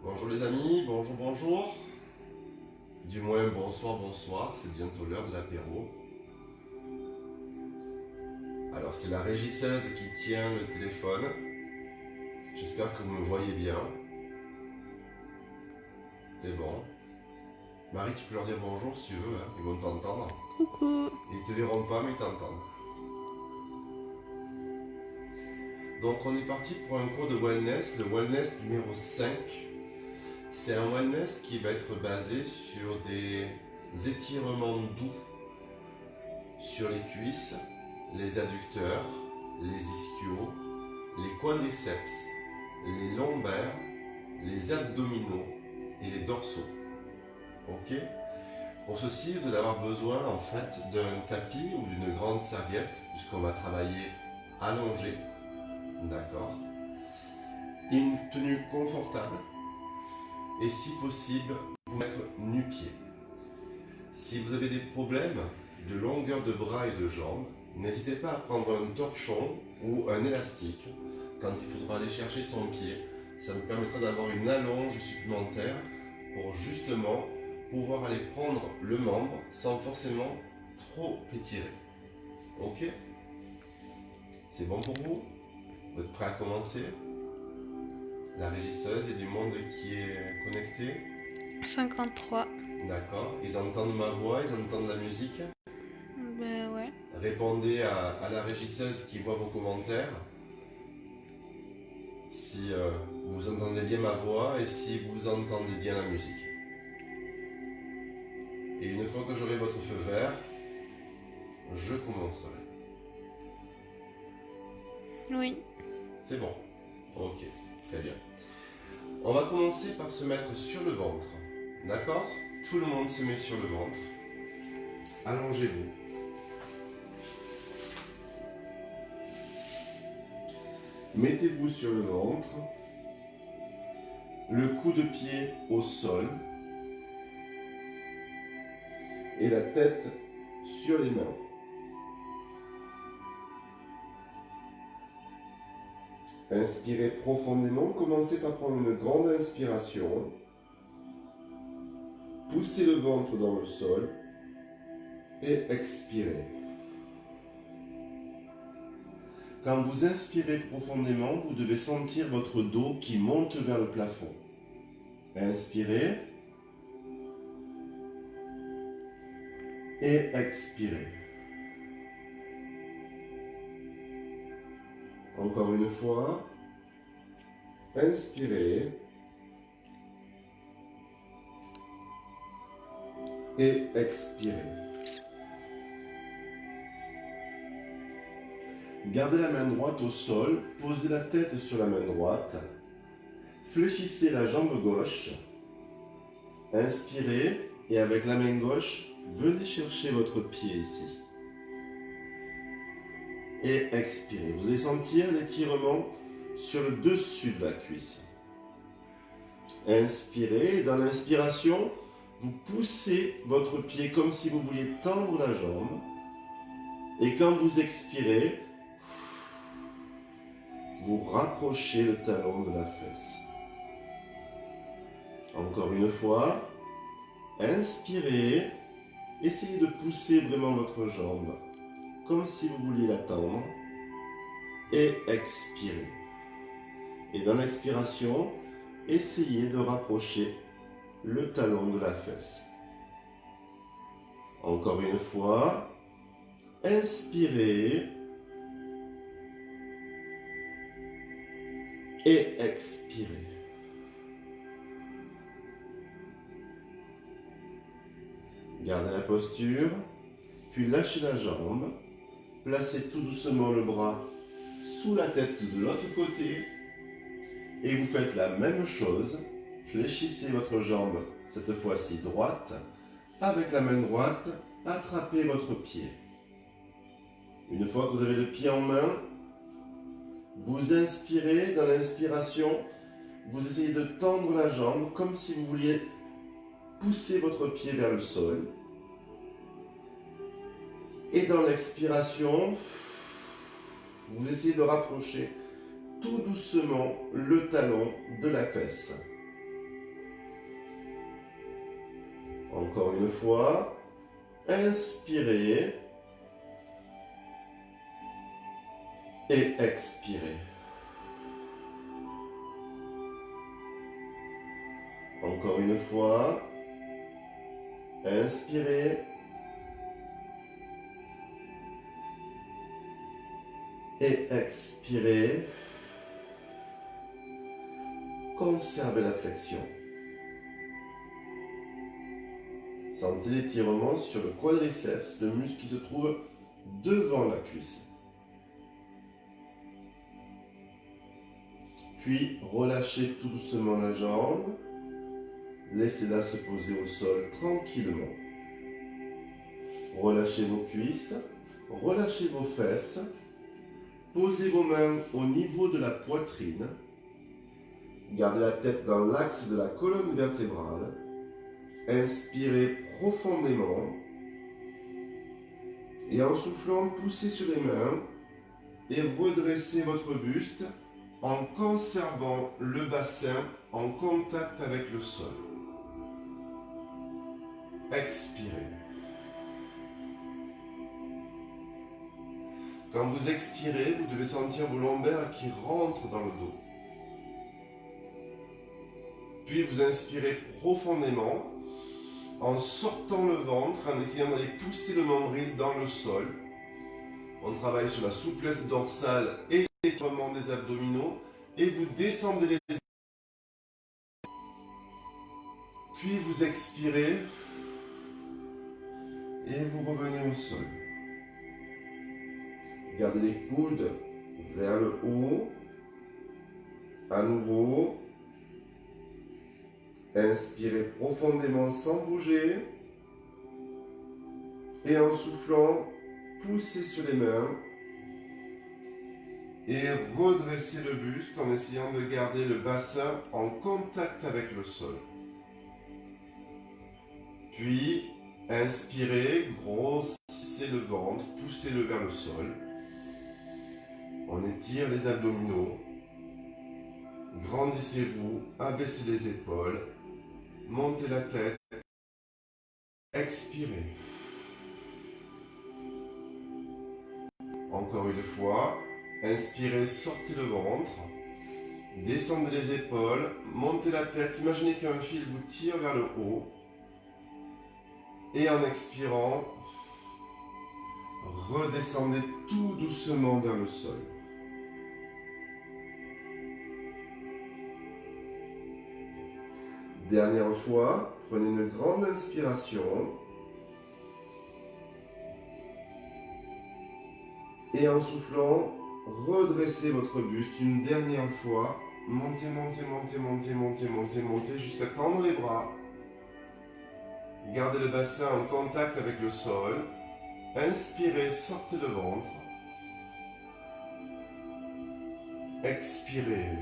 Bonjour les amis, bonjour, bonjour. Du moins bonsoir, bonsoir, c'est bientôt l'heure de l'apéro. Alors c'est la régisseuse qui tient le téléphone. J'espère que vous me voyez bien. C'est bon. Marie, tu peux leur dire bonjour si tu veux, hein. Ils vont t'entendre. Coucou. Ils te verront pas mais ils t'entendent. Donc on est parti pour un cours de wellness, le wellness numéro 5. C'est un wellness qui va être basé sur des étirements doux sur les cuisses, les adducteurs, les ischios, les quadriceps, les lombaires, les abdominaux et les dorsaux. Ok? Pour ceci, vous allez avoir besoin en fait d'un tapis ou d'une grande serviette, puisqu'on va travailler allongé. D'accord? Une tenue confortable et si possible, vous mettre nu-pied. Si vous avez des problèmes de longueur de bras et de jambes, n'hésitez pas à prendre un torchon ou un élastique quand il faudra aller chercher son pied. Ça vous permettra d'avoir une allonge supplémentaire pour justement pouvoir aller prendre le membre sans forcément trop étirer. Ok? C'est bon pour vous? Vous êtes prêts à commencer? La régisseuse, il y a du monde qui est connecté. 53. D'accord. Ils entendent ma voix, ils entendent la musique. Ben ouais. Répondez à la régisseuse qui voit vos commentaires. Si vous entendez bien ma voix et si vous entendez bien la musique. Et une fois que j'aurai votre feu vert, je commencerai. Oui. C'est bon. Ok, très bien. On va commencer par se mettre sur le ventre. D'accord? Tout le monde se met sur le ventre. Allongez-vous. Mettez-vous sur le ventre. Le coup de pied au sol. Et la tête sur les mains. Inspirez profondément, commencez par prendre une grande inspiration. Poussez le ventre dans le sol et expirez. Quand vous inspirez profondément, vous devez sentir votre dos qui monte vers le plafond. Inspirez et expirez. Encore une fois, inspirez et expirez. Gardez la main droite au sol, posez la tête sur la main droite, fléchissez la jambe gauche, inspirez et avec la main gauche, venez chercher votre pied ici. Et expirez. Vous allez sentir l'étirement sur le dessus de la cuisse. Inspirez, et dans l'inspiration, vous poussez votre pied comme si vous vouliez tendre la jambe. Et quand vous expirez, vous rapprochez le talon de la fesse. Encore une fois, inspirez, essayez de pousser vraiment votre jambe comme si vous vouliez la tendre. Et expirez. Et dans l'expiration, essayez de rapprocher le talon de la fesse. Encore une fois, inspirez et expirez. Gardez la posture, puis lâchez la jambe, placez tout doucement le bras sous la tête de l'autre côté et vous faites la même chose. Fléchissez votre jambe, cette fois-ci droite. Avec la main droite, attrapez votre pied. Une fois que vous avez le pied en main, vous inspirez. Dans l'inspiration, vous essayez de tendre la jambe comme si vous vouliez pousser votre pied vers le sol. Et dans l'expiration, vous essayez de rapprocher tout doucement le talon de la fesse. Encore une fois. Inspirez. Et expirez. Encore une fois. Inspirez. Et expirez. Conservez la flexion. Sentez l'étirement sur le quadriceps, le muscle qui se trouve devant la cuisse. Puis relâchez tout doucement la jambe. Laissez-la se poser au sol tranquillement. Relâchez vos cuisses, relâchez vos fesses. Posez vos mains au niveau de la poitrine. Gardez la tête dans l'axe de la colonne vertébrale. Inspirez profondément. Et en soufflant, poussez sur les mains et redressez votre buste en conservant le bassin en contact avec le sol. Expirez. Quand vous expirez, vous devez sentir vos lombaires qui rentrent dans le dos. Puis vous inspirez profondément en sortant le ventre, en essayant d'aller pousser le nombril dans le sol. On travaille sur la souplesse dorsale et l'étirement des abdominaux. Et vous descendez les épaules. Puis vous expirez. Et vous revenez au sol. Gardez les coudes vers le haut. À nouveau. Inspirez profondément sans bouger. Et en soufflant, poussez sur les mains. Et redressez le buste en essayant de garder le bassin en contact avec le sol. Puis, inspirez, grossissez le ventre, poussez-le vers le sol. On étire les abdominaux. Grandissez-vous, abaissez les épaules. Montez la tête. Expirez. Encore une fois. Inspirez, sortez le ventre. Descendez les épaules. Montez la tête. Imaginez qu'un fil vous tire vers le haut. Et en expirant, redescendez tout doucement vers le sol. Dernière fois, prenez une grande inspiration. Et en soufflant, redressez votre buste une dernière fois. Montez, montez, montez, montez, montez, montez, montez, jusqu'à tendre les bras. Gardez le bassin en contact avec le sol. Inspirez, sortez le ventre. Expirez.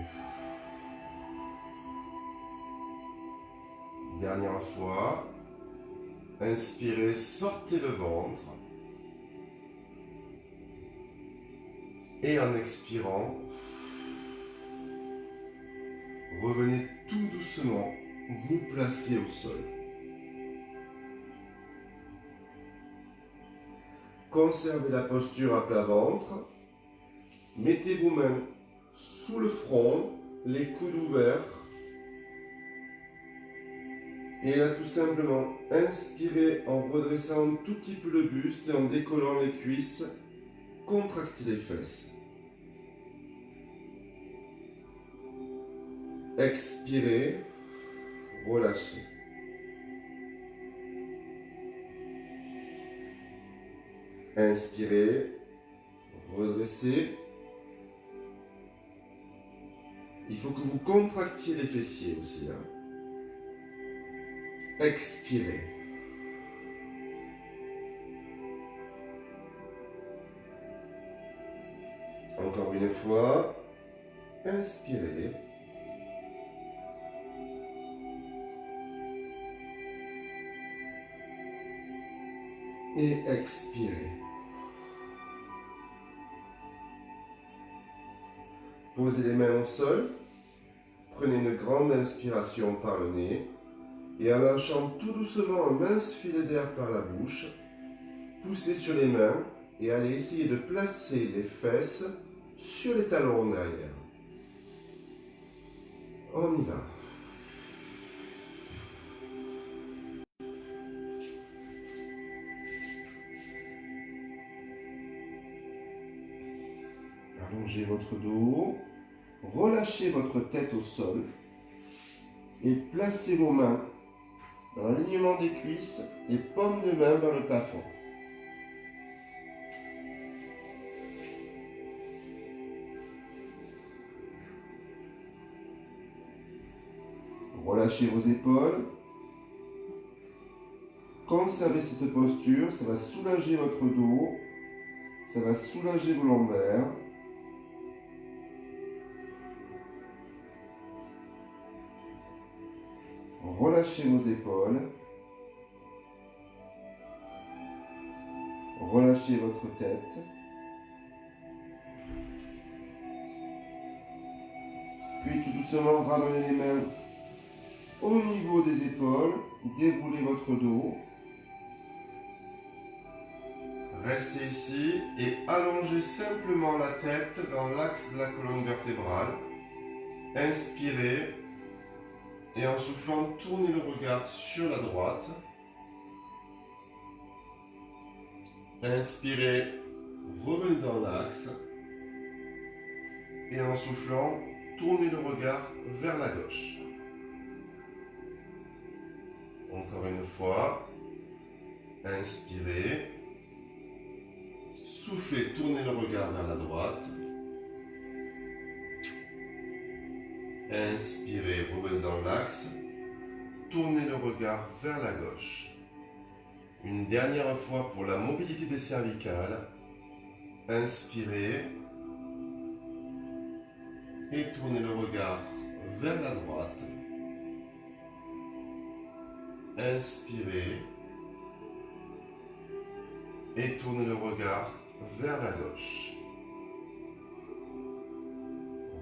Dernière fois. Inspirez, sortez le ventre. Et en expirant, revenez tout doucement, vous placez au sol. Conservez la posture à plat ventre. Mettez vos mains sous le front, les coudes ouverts. Et là, tout simplement, inspirez en redressant un tout petit peu le buste et en décollant les cuisses. Contractez les fesses. Expirez, relâchez. Inspirez, redressez. Il faut que vous contractiez les fessiers aussi. Expirez. Encore une fois. Inspirez. Et expirez. Posez les mains au sol. Prenez une grande inspiration par le nez. Et en lâchant tout doucement un mince filet d'air par la bouche, poussez sur les mains et allez essayer de placer les fesses sur les talons derrière. On y va. Allongez votre dos, relâchez votre tête au sol et placez vos mains dans l'alignement des cuisses et paumes de main vers le plafond. Relâchez vos épaules. Conservez cette posture, ça va soulager votre dos, ça va soulager vos lombaires. Relâchez vos épaules. Relâchez votre tête. Puis tout doucement, ramenez les mains au niveau des épaules. Déroulez votre dos. Restez ici et allongez simplement la tête dans l'axe de la colonne vertébrale. Inspirez. Et en soufflant, tournez le regard sur la droite. Inspirez, revenez dans l'axe. Et en soufflant, tournez le regard vers la gauche. Encore une fois. Inspirez. Soufflez, tournez le regard vers la droite. Inspirez, revenez dans l'axe. Tournez le regard vers la gauche. Une dernière fois pour la mobilité des cervicales. Inspirez. Et tournez le regard vers la droite. Inspirez. Et tournez le regard vers la gauche.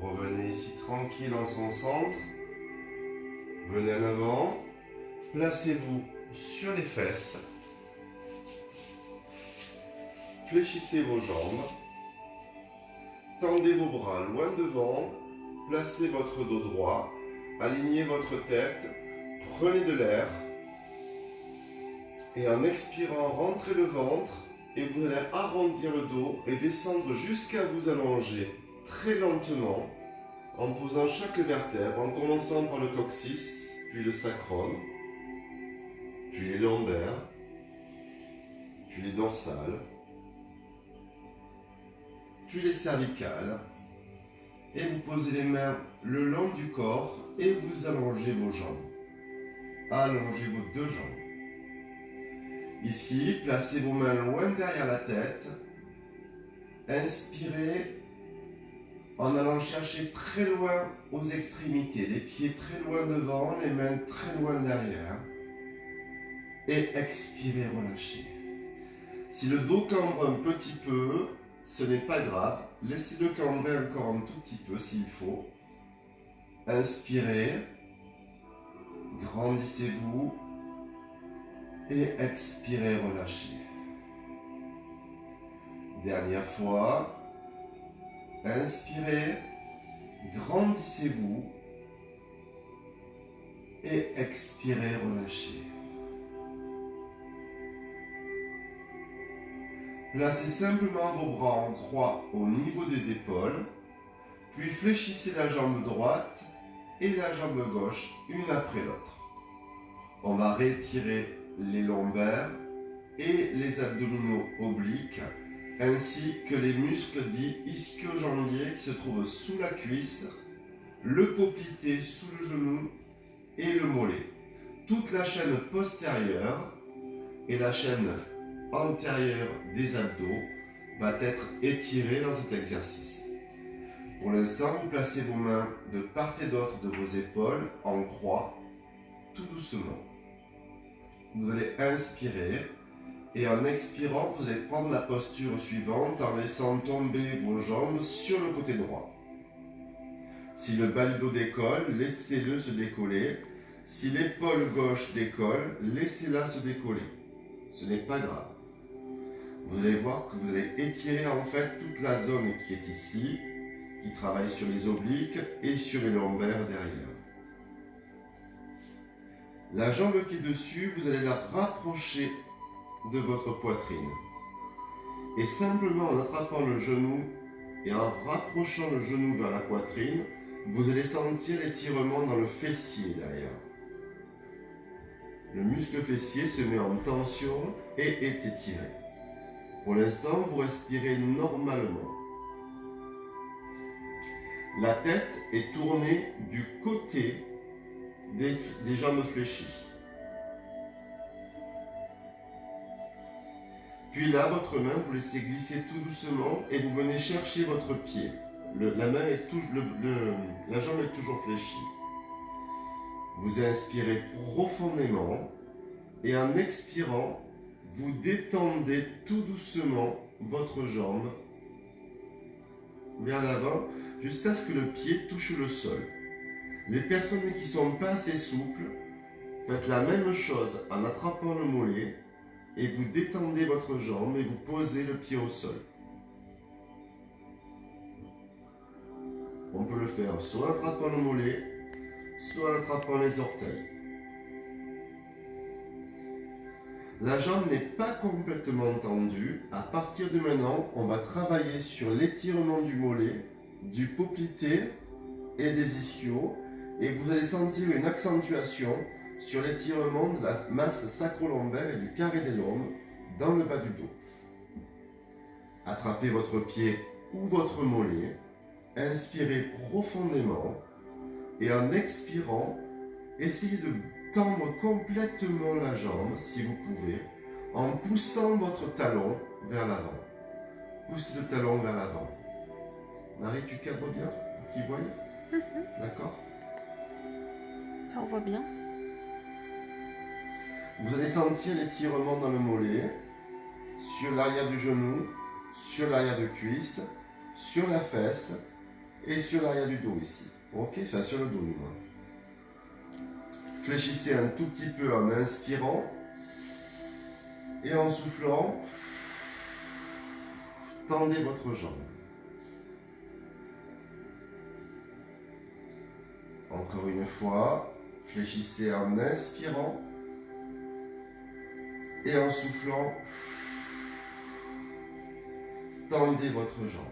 Revenez ici tranquille en son centre. Venez en avant. Placez-vous sur les fesses. Fléchissez vos jambes. Tendez vos bras loin devant. Placez votre dos droit. Alignez votre tête. Prenez de l'air. Et en expirant, rentrez le ventre. Et vous allez arrondir le dos et descendre jusqu'à vous allonger très lentement, en posant chaque vertèbre, en commençant par le coccyx, puis le sacrum, puis les lombaires, puis les dorsales, puis les cervicales, et vous posez les mains le long du corps et vous allongez vos jambes. Allongez vos deux jambes. Ici, placez vos mains loin derrière la tête. Inspirez en allant chercher très loin aux extrémités, les pieds très loin devant, les mains très loin derrière. Et expirez, relâchez. Si le dos cambre un petit peu, ce n'est pas grave. Laissez-le cambrer encore un tout petit peu s'il faut. Inspirez. Grandissez-vous. Et expirez, relâchez. Dernière fois. Inspirez. Grandissez-vous. Et expirez, relâchez. Placez simplement vos bras en croix au niveau des épaules. Puis fléchissez la jambe droite et la jambe gauche, une après l'autre. On va réétirer les lombaires et les abdominaux obliques, ainsi que les muscles dits ischio-jambiers qui se trouvent sous la cuisse, le poplité sous le genou et le mollet. Toute la chaîne postérieure et la chaîne antérieure des abdos va être étirée dans cet exercice. Pour l'instant, vous placez vos mains de part et d'autre de vos épaules en croix, tout doucement. Vous allez inspirer et en expirant, vous allez prendre la posture suivante en laissant tomber vos jambes sur le côté droit. Si le bas du dos décolle, laissez-le se décoller. Si l'épaule gauche décolle, laissez-la se décoller. Ce n'est pas grave. Vous allez voir que vous allez étirer en fait toute la zone qui est ici, qui travaille sur les obliques et sur les lombaires derrière. La jambe qui est dessus, vous allez la rapprocher de votre poitrine. Et simplement en attrapant le genou et en rapprochant le genou vers la poitrine, vous allez sentir l'étirement dans le fessier derrière. Le muscle fessier se met en tension et est étiré. Pour l'instant, vous respirez normalement. La tête est tournée du côté des jambes fléchies. Puis là, votre main, vous laissez glisser tout doucement et vous venez chercher votre pied. La jambe est toujours fléchie. Vous inspirez profondément et en expirant, vous détendez tout doucement votre jambe vers l'avant jusqu'à ce que le pied touche le sol. Les personnes qui ne sont pas assez souples, faites la même chose en attrapant le mollet et vous détendez votre jambe et vous posez le pied au sol. On peut le faire soit en attrapant le mollet, soit en attrapant les orteils. La jambe n'est pas complètement tendue. À partir de maintenant, on va travailler sur l'étirement du mollet, du poplité et des ischios. Et vous allez sentir une accentuation sur l'étirement de la masse sacro-lombaire et du carré des lombes dans le bas du dos. Attrapez votre pied ou votre mollet, inspirez profondément et en expirant, essayez de tendre complètement la jambe si vous pouvez en poussant votre talon vers l'avant. Poussez le talon vers l'avant. Marie, tu cadres bien pour qu'ils voient? D'accord? On voit bien. Vous allez sentir l'étirement dans le mollet, sur l'arrière du genou, sur l'arrière de cuisse, sur la fesse et sur l'arrière du dos ici. Ok, enfin sur le dos du moins. Fléchissez un tout petit peu en inspirant et en soufflant, tendez votre jambe. Encore une fois, fléchissez en inspirant et en soufflant, tendez votre jambe.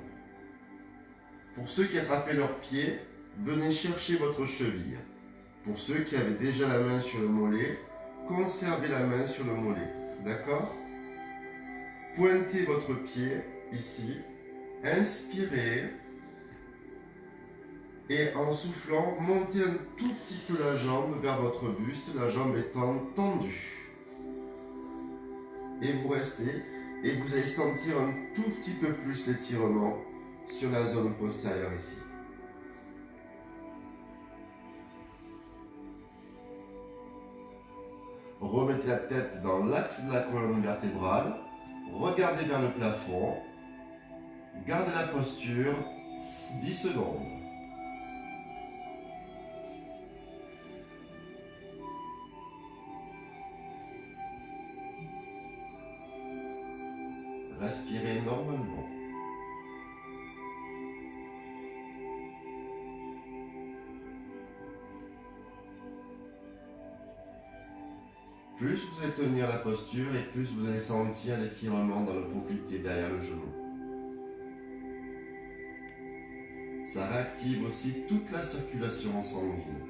Pour ceux qui attrapaient leurs pieds, venez chercher votre cheville. Pour ceux qui avaient déjà la main sur le mollet, conservez la main sur le mollet. D'accord? Pointez votre pied ici, inspirez et en soufflant, montez un tout petit peu la jambe vers votre buste, la jambe étant tendue. Et vous restez et vous allez sentir un tout petit peu plus l'étirement sur la zone postérieure ici. Remettez la tête dans l'axe de la colonne vertébrale, regardez vers le plafond, gardez la posture 10 secondes. Respirez normalement. Plus vous allez tenir la posture et plus vous allez sentir l'étirement dans le poplité derrière le genou. Ça réactive aussi toute la circulation sanguine.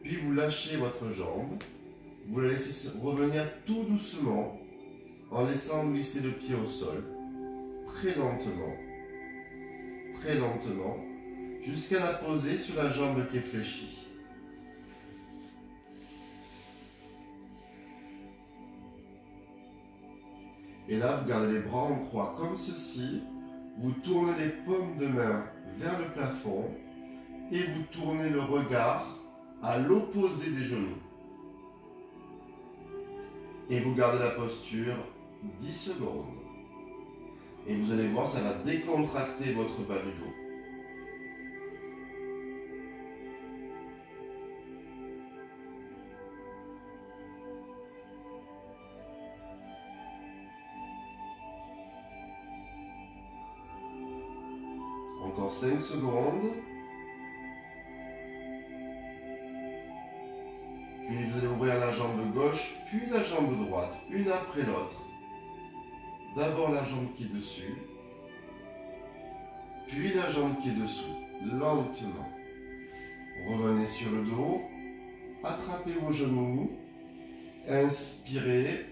Puis vous lâchez votre jambe, vous la laissez revenir tout doucement en laissant glisser le pied au sol, très lentement, jusqu'à la poser sur la jambe qui est fléchie. Et là, vous gardez les bras en croix comme ceci, vous tournez les paumes de main vers le plafond et vous tournez le regard à l'opposé des genoux. Et vous gardez la posture 10 secondes. Et vous allez voir, ça va décontracter votre bas du dos. Encore 5 secondes. Puis vous allez ouvrir la jambe gauche, puis la jambe droite, une après l'autre. D'abord la jambe qui est dessus, puis la jambe qui est dessous, lentement. Revenez sur le dos, attrapez vos genoux, inspirez,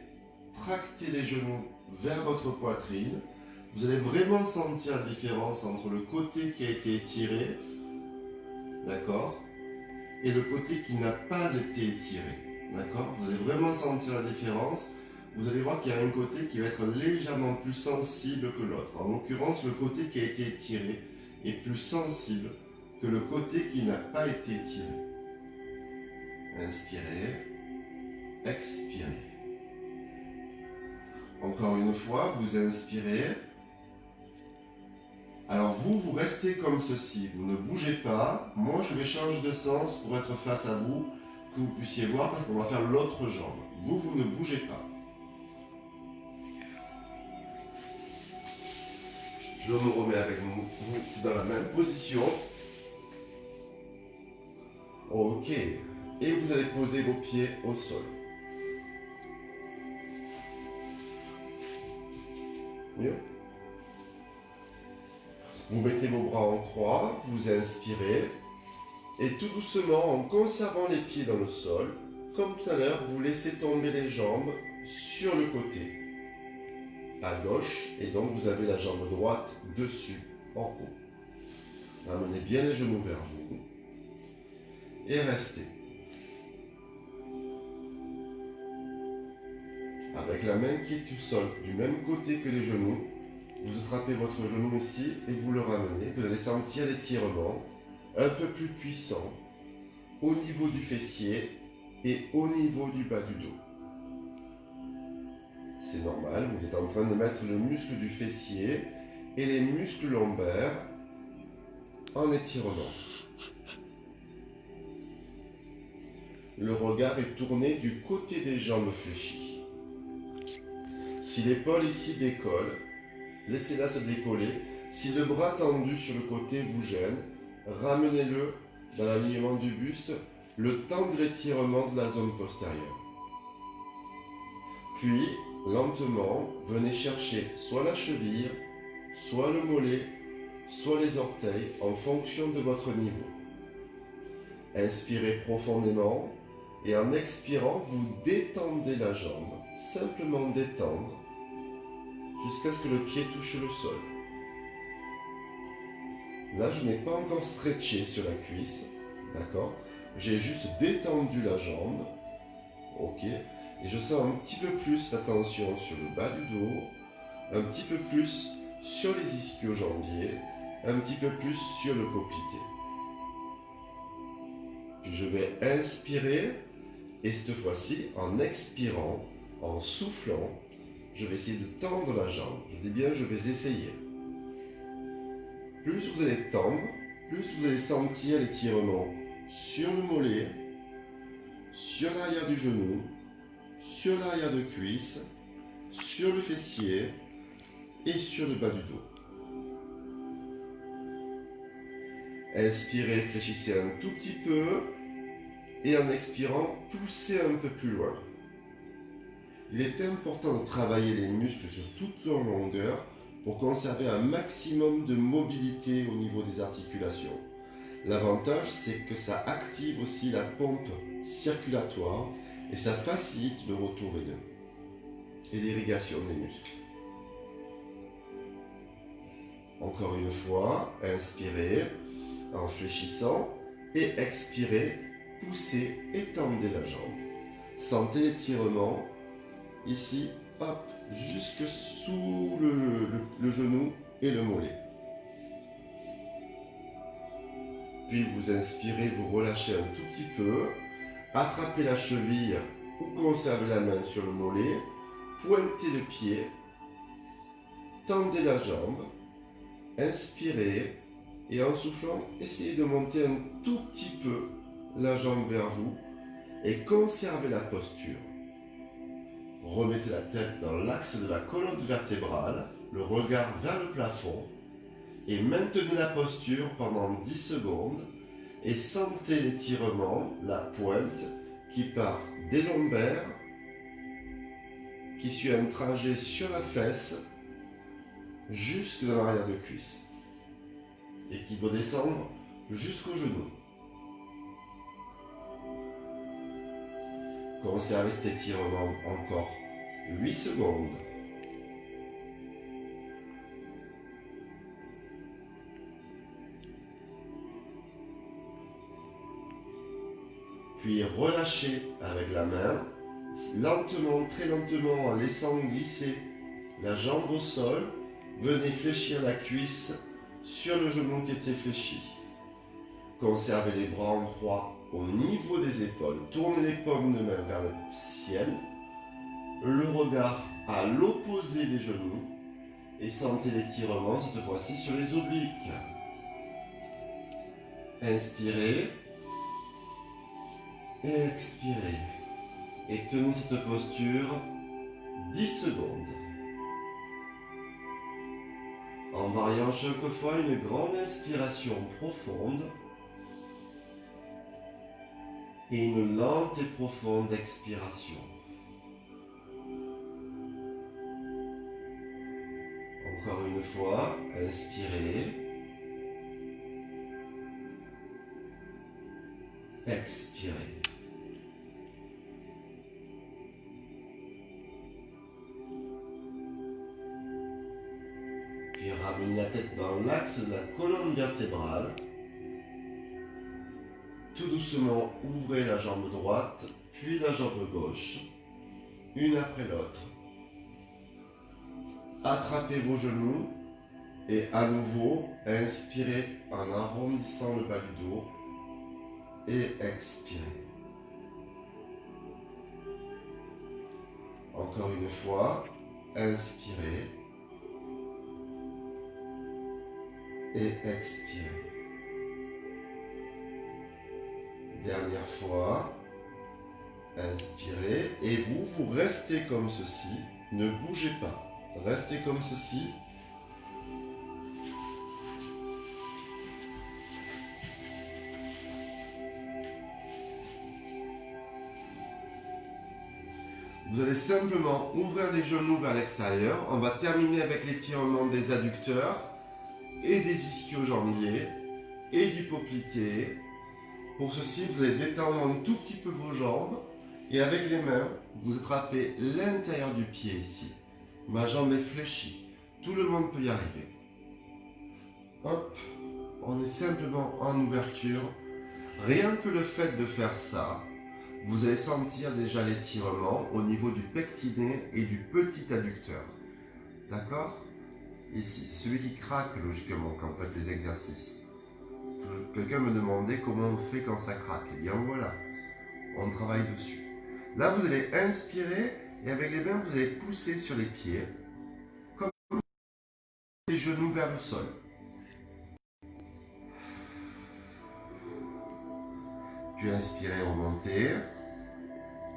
tractez les genoux vers votre poitrine. Vous allez vraiment sentir la différence entre le côté qui a été étiré, d'accord, et le côté qui n'a pas été étiré, d'accord. Vous allez vraiment sentir la différence. Vous allez voir qu'il y a un côté qui va être légèrement plus sensible que l'autre. En l'occurrence, le côté qui a été étiré est plus sensible que le côté qui n'a pas été étiré. Inspirez, expirez. Encore une fois, vous inspirez. Alors vous restez comme ceci, vous ne bougez pas. Moi, je vais changer de sens pour être face à vous, que vous puissiez voir, parce qu'on va faire l'autre jambe. Vous ne bougez pas. Je me remets avec vous dans la même position. Ok. Et vous allez poser vos pieds au sol. Mieux. Vous mettez vos bras en croix, vous inspirez. Et tout doucement, en conservant les pieds dans le sol, comme tout à l'heure, vous laissez tomber les jambes sur le côté. À gauche, et donc vous avez la jambe droite dessus, en haut. Ramenez bien les genoux vers vous et restez. Avec la main qui est au sol, du même côté que les genoux, vous attrapez votre genou ici et vous le ramenez. Vous allez sentir l'étirement un peu plus puissant au niveau du fessier et au niveau du bas du dos. C'est normal, vous êtes en train de mettre le muscle du fessier et les muscles lombaires en étirement. Le regard est tourné du côté des jambes fléchies. Si l'épaule ici décolle, laissez-la se décoller. Si le bras tendu sur le côté vous gêne, ramenez-le dans l'alignement du buste, le temps de l'étirement de la zone postérieure. Puis, lentement, venez chercher soit la cheville, soit le mollet, soit les orteils en fonction de votre niveau. Inspirez profondément et en expirant, vous détendez la jambe, simplement détendre, jusqu'à ce que le pied touche le sol. Là, je n'ai pas encore stretché sur la cuisse, d'accord? J'ai juste détendu la jambe, ok? Et je sens un petit peu plus la tension sur le bas du dos, un petit peu plus sur les ischio-jambiers, un petit peu plus sur le poplité. Puis je vais inspirer, et cette fois-ci, en expirant, en soufflant, je vais essayer de tendre la jambe. Je dis bien, je vais essayer. Plus vous allez tendre, plus vous allez sentir l'étirement sur le mollet, sur l'arrière du genou, sur l'arrière de cuisse, sur le fessier et sur le bas du dos. Inspirez, fléchissez un tout petit peu et en expirant, poussez un peu plus loin. Il est important de travailler les muscles sur toute leur longueur pour conserver un maximum de mobilité au niveau des articulations. L'avantage, c'est que ça active aussi la pompe circulatoire et ça facilite le retour veineux et l'irrigation des muscles. Encore une fois, inspirez en fléchissant et expirez, poussez, étendez la jambe. Sentez l'étirement ici, hop, jusque sous le genou et le mollet. Puis vous inspirez, vous relâchez un tout petit peu, attrapez la cheville ou conservez la main sur le mollet, pointez le pied, tendez la jambe, inspirez et en soufflant, essayez de monter un tout petit peu la jambe vers vous et conservez la posture. Remettez la tête dans l'axe de la colonne vertébrale, le regard vers le plafond Et maintenez la posture pendant 10 secondes et sentez l'étirement, la pointe qui part des lombaires, qui suit un trajet sur la fesse jusque dans l'arrière de cuisse et qui doit descendre jusqu'au genou. Conservez cet étirement encore 8 secondes. Puis relâchez avec la main, lentement, très lentement, en laissant glisser la jambe au sol. Venez fléchir la cuisse sur le genou qui était fléchi. Conservez les bras en croix au niveau des épaules. Tournez les paumes de main vers le ciel. Le regard à l'opposé des genoux. Et sentez l'étirement, cette fois-ci, sur les obliques. Inspirez. Et expirez. Et tenez cette posture 10 secondes. En variant chaque fois une grande inspiration profonde et une lente et profonde expiration. Encore une fois, inspirez. Expirez. Puis ramenez la tête dans l'axe de la colonne vertébrale. Tout doucement, ouvrez la jambe droite, puis la jambe gauche, une après l'autre. Attrapez vos genoux et à nouveau, inspirez en arrondissant le bas du dos et expirez. Encore une fois, inspirez et expirez. Dernière fois, inspirez et vous restez comme ceci, ne bougez pas, restez comme ceci. Vous allez simplement ouvrir les genoux vers l'extérieur. On va terminer avec l'étirement des adducteurs et des ischio-jambiers et du poplité. Pour ceci, vous allez détendre un tout petit peu vos jambes et avec les mains, vous attrapez l'intérieur du pied ici. Ma jambe est fléchie. Tout le monde peut y arriver. Hop, on est simplement en ouverture. Rien que le fait de faire ça, vous allez sentir déjà l'étirement au niveau du pectiné et du petit adducteur. D'accord? Ici, c'est celui qui craque logiquement quand vous faites les exercices. Quelqu'un me demandait comment on fait quand ça craque. Eh bien voilà, on travaille dessus. Là, vous allez inspirer et avec les mains, vous allez pousser sur les pieds, comme les genoux vers le sol. Puis inspirez, remontez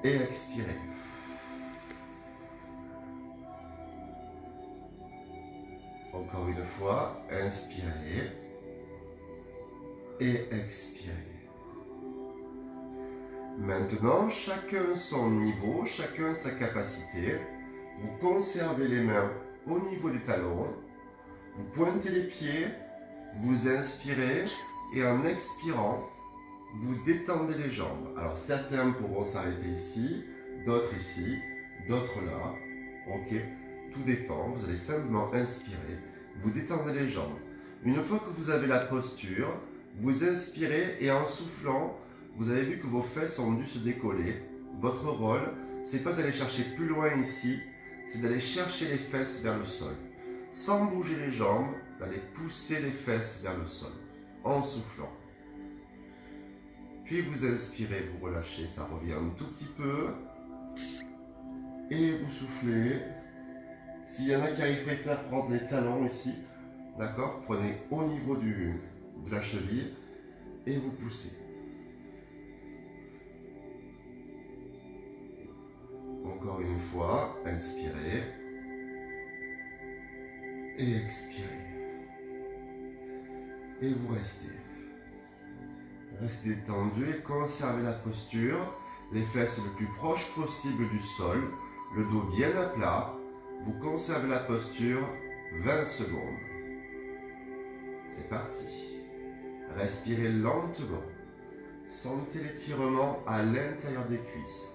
et expirez. Encore une fois, inspirez et expirez. Maintenant, chacun son niveau, chacun sa capacité. Vous conservez les mains au niveau des talons. Vous pointez les pieds, vous inspirez et en expirant, vous détendez les jambes. Alors certains pourront s'arrêter ici, d'autres ici, d'autres là. Ok, tout dépend. Vous allez simplement inspirer, vous détendez les jambes. Une fois que vous avez la posture, vous inspirez et en soufflant, vous avez vu que vos fesses ont dû se décoller. Votre rôle, c'est pas d'aller chercher plus loin ici, c'est d'aller chercher les fesses vers le sol. Sans bouger les jambes, d'aller pousser les fesses vers le sol, en soufflant. Puis vous inspirez, vous relâchez, ça revient un tout petit peu. Et vous soufflez. S'il y en a qui arrivent peut-être à prendre les talons ici, d'accord, prenez au niveau de la cheville et vous poussez. Encore une fois, inspirez et expirez. Et vous restez. Restez détendu et conservez la posture. Les fesses le plus proche possible du sol. Le dos bien à plat. Vous conservez la posture 20 secondes. C'est parti. Respirez lentement. Sentez l'étirement à l'intérieur des cuisses.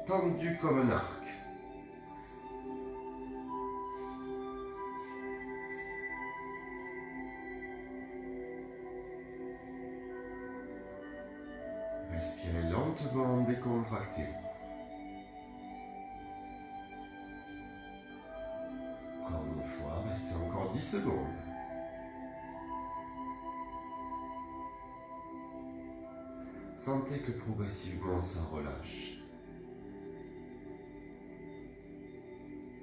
Tendu comme un arc. Respirez lentement, décontractez-vous. Encore une fois, restez encore 10 secondes. Sentez que progressivement ça relâche.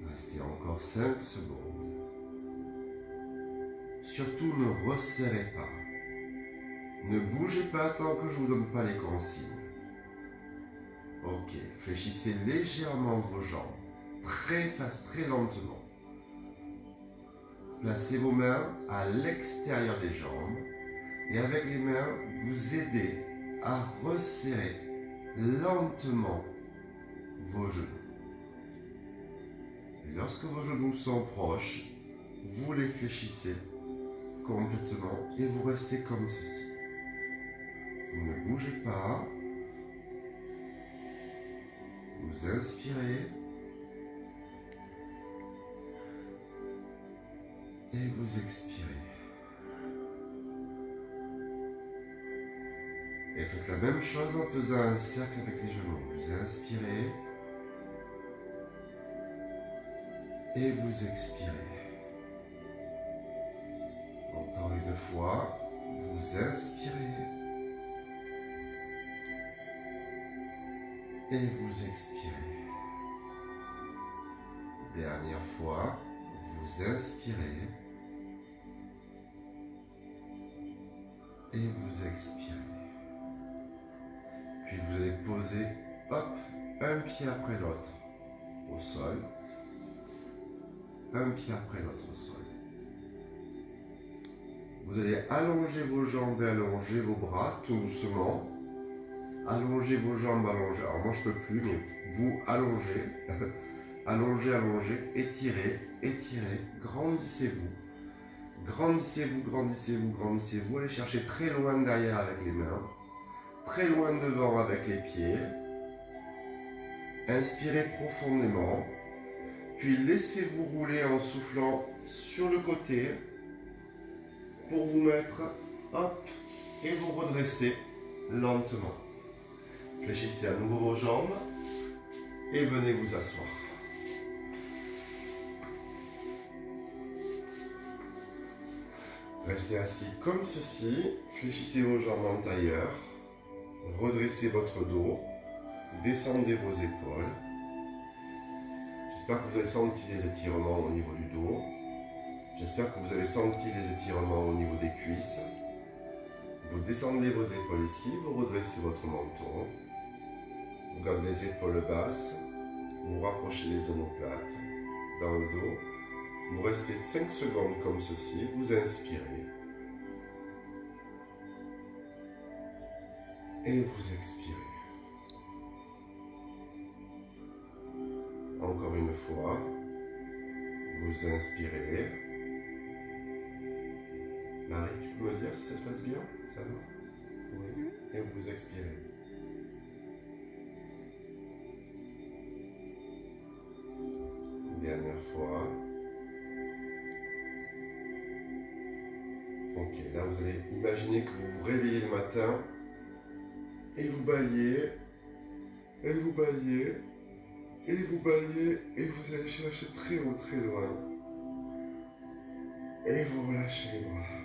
Restez encore 5 secondes. Surtout ne resserrez pas. Ne bougez pas tant que je ne vous donne pas les consignes. Ok, fléchissez légèrement vos jambes, très lentement. Placez vos mains à l'extérieur des jambes et avec les mains, vous aidez à resserrer lentement vos genoux. Et lorsque vos genoux sont proches, vous les fléchissez complètement et vous restez comme ceci. Vous ne bougez pas. Vous inspirez. Et vous expirez. Et faites la même chose en faisant un cercle avec les genoux. Vous inspirez. Et vous expirez. Encore une fois, vous inspirez. Et vous expirez. Dernière fois, vous inspirez. Et vous expirez. Puis vous allez poser, hop, un pied après l'autre au sol. Un pied après l'autre au sol. Vous allez allonger vos jambes et allonger vos bras tout doucement. Allongez vos jambes, allongez. Alors moi je ne peux plus, mais vous allongez. Allongez, allongez, étirez, étirez, grandissez-vous. Grandissez-vous, grandissez-vous, grandissez-vous. Allez chercher très loin derrière avec les mains. Très loin devant avec les pieds. Inspirez profondément. Puis laissez-vous rouler en soufflant sur le côté pour vous mettre, hop, et vous redresser lentement. Fléchissez à nouveau vos jambes et venez vous asseoir. Restez assis comme ceci, fléchissez vos jambes en tailleur, redressez votre dos, descendez vos épaules. J'espère que vous avez senti les étirements au niveau du dos. J'espère que vous avez senti les étirements au niveau des cuisses. Vous descendez vos épaules ici, vous redressez votre menton. Vous gardez les épaules basses. Vous rapprochez les omoplates dans le dos. Vous restez 5 secondes comme ceci. Vous inspirez. Et vous expirez. Encore une fois. Vous inspirez. Marie, tu peux me dire si ça se passe bien? Ça va? Oui. Et vous expirez. Dernière fois. Ok, là vous allez imaginer que vous vous réveillez le matin et vous baillez, et vous baillez, et vous baillez, et vous allez chercher très haut, très loin. Et vous relâchez les bras.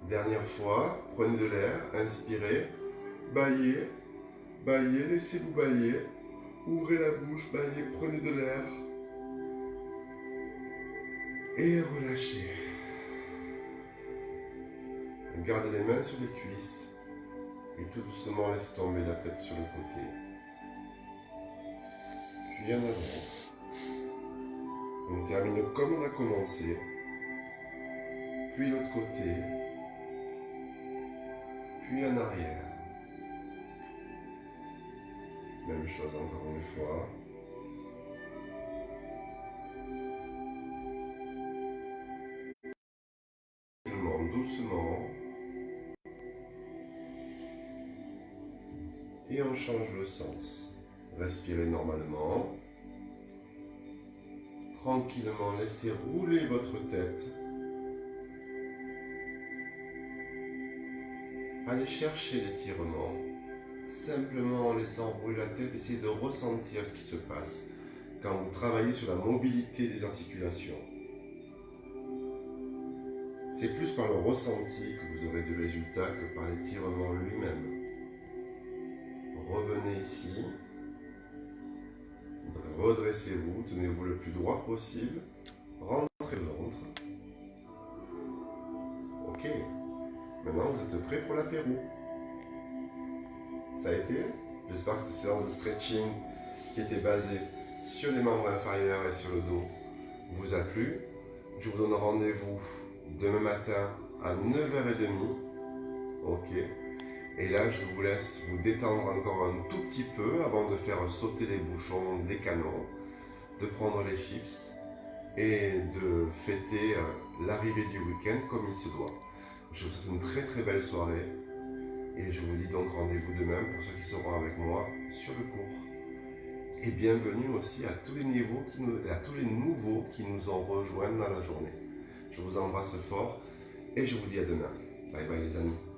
Dernière fois, prenez de l'air, inspirez, baillez, baillez, laissez-vous bailler, ouvrez la bouche, baillez, prenez de l'air et relâchez. Gardez les mains sur les cuisses et tout doucement laissez tomber la tête sur le côté. Puis en avant. On termine comme on a commencé. puis l'autre côté, puis en arrière. Même chose encore une fois. Doucement. Et on change le sens. Respirez normalement. Tranquillement, laissez rouler votre tête. Allez chercher l'étirement. Simplement en laissant rouler la tête, essayez de ressentir ce qui se passe quand vous travaillez sur la mobilité des articulations. C'est plus par le ressenti que vous aurez du résultat que par l'étirement lui-même. Revenez ici. Redressez-vous, tenez-vous le plus droit possible. Rentrez le ventre. Ok. Maintenant, vous êtes prêts pour l'apéro. Ça a été? J'espère que cette séance de stretching qui était basée sur les membres inférieurs et sur le dos vous a plu. Je vous donne rendez-vous demain matin à 9h30. Ok. Et là, je vous laisse vous détendre encore un tout petit peu avant de faire sauter les bouchons des canons, de prendre les chips et de fêter l'arrivée du week-end comme il se doit. Je vous souhaite une très très belle soirée et je vous dis donc rendez-vous demain pour ceux qui seront avec moi sur le cours. Et bienvenue aussi à tous les nouveaux qui nous ont rejoints dans la journée. Je vous embrasse fort et je vous dis à demain. Bye bye les amis.